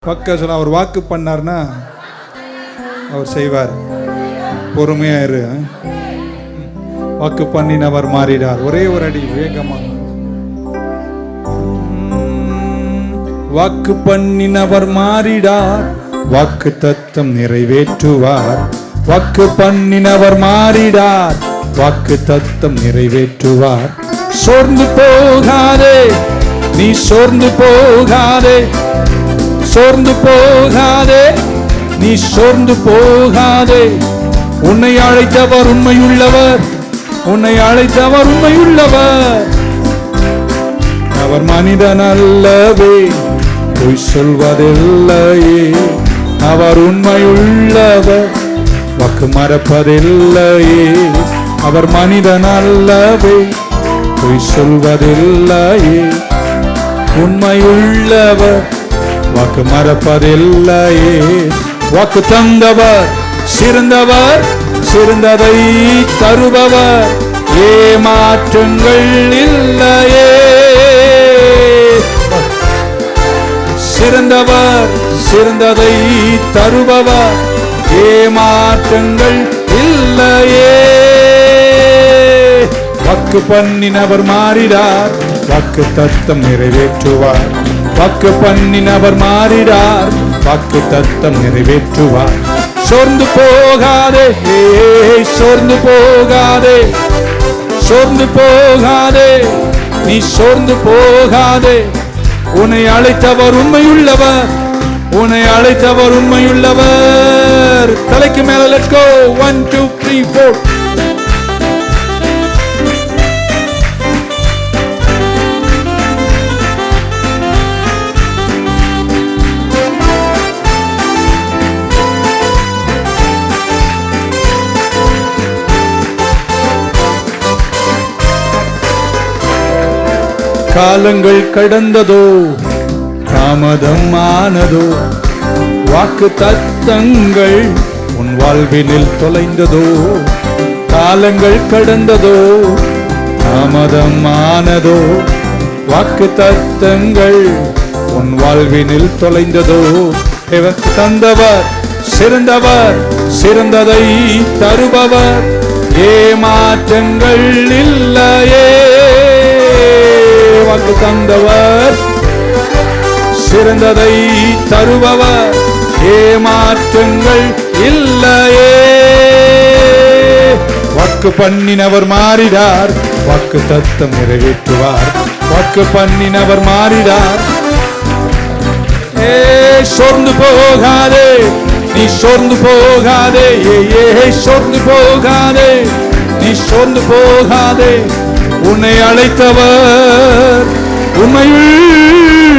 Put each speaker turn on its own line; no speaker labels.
பக்க சொல்ல அவர் வாக்கு பண்ணார்னா அவர் செய்வார். பொறுமையா இரு. வாக்கு பண்ணினவர் மாறிடார். ஒரே ஒரு அடி வேகமாக. வாக்கு பண்ணினவர் மாறிடார், வாக்கு தத்தம் நிறைவேற்றுவார். வாக்கு பண்ணினவர் மாறிடார், வாக்கு தத்தம் நிறைவேற்றுவார். சோர்ந்து போகாதே, நீ சோர்ந்து போகாதே, சோர்ந்து போகாதே, நீ சோர்ந்து போகாதே. உன்னை அழைத்தவர் உண்மையுள்ளவர், உன்னை அழைத்தவர் உண்மையுள்ளவர். அவர் மனிதன் அல்லவே, பொய் சொல்வதில்லையே. அவர் உண்மையுள்ளவர், வாக்கு மறப்பதில்லையே. அவர் மனிதன் அல்லவே, பொய் சொல்வதில்லையே. உண்மையுள்ளவர், வாக்கு மறப்பதில்லையே. வாக்கு தந்தவர் சிறந்தவர், சிறந்ததை தருபவர். ஏமாற்றங்கள் இல்லையே. சிறந்தவர், சிறந்ததை தருபவர். ஏமாற்றங்கள் இல்லையே. வாக்கு பண்ணினவர் மாறிடார், வாக்கு தத்தம் நிறைவேற்றுவார். வாக்கு பண்ணினவர் மாறிடார், வாக்கு தத்தம் நிறைவேற்றுவார். சோர்ந்து போகாதே, சோர்ந்து போகாதே, சோர்ந்து போகாதே, நீ சோர்ந்து போகாதே. உன்னை அழைத்தவர் உண்மையுள்ளவர், உன்னை அழைத்தவர் உண்மையுள்ளவர். தலைக்கு மேல லெட்ஸ் கோ. 1 2 3 4. காலங்கள் கடந்ததோ, தாமதம் ஆனதோ, வாக்கு தத்தங்கள் உன் வாழ்வினில் தொலைந்ததோ. காலங்கள் கடந்ததோ, தாமதம் ஆனதோ, வாக்கு தத்தங்கள் உன் வாழ்வினில் தொலைந்ததோ. இவர் தந்தவர் சிறந்தவர், சிறந்ததை தருபவர். ஏமாற்றங்கள் இல்லையே. வாக்கு தந்தவர், சிறந்ததை தருபவர். ஏமாற்றங்கள் இல்லையே. வாக்கு பண்ணினவர் மாறிடார், வாக்கு தத்தம் நிறைவேற்றுவார். வாக்கு பண்ணினவர் மாறிடார். சோர்ந்து போகாதே, நீ சோர்ந்து போகாதே, சோர்ந்து போகாதே, நீ சோர்ந்து போகாதே. உன்னை அழைத்தவர் உண்மையுள்ளவர்.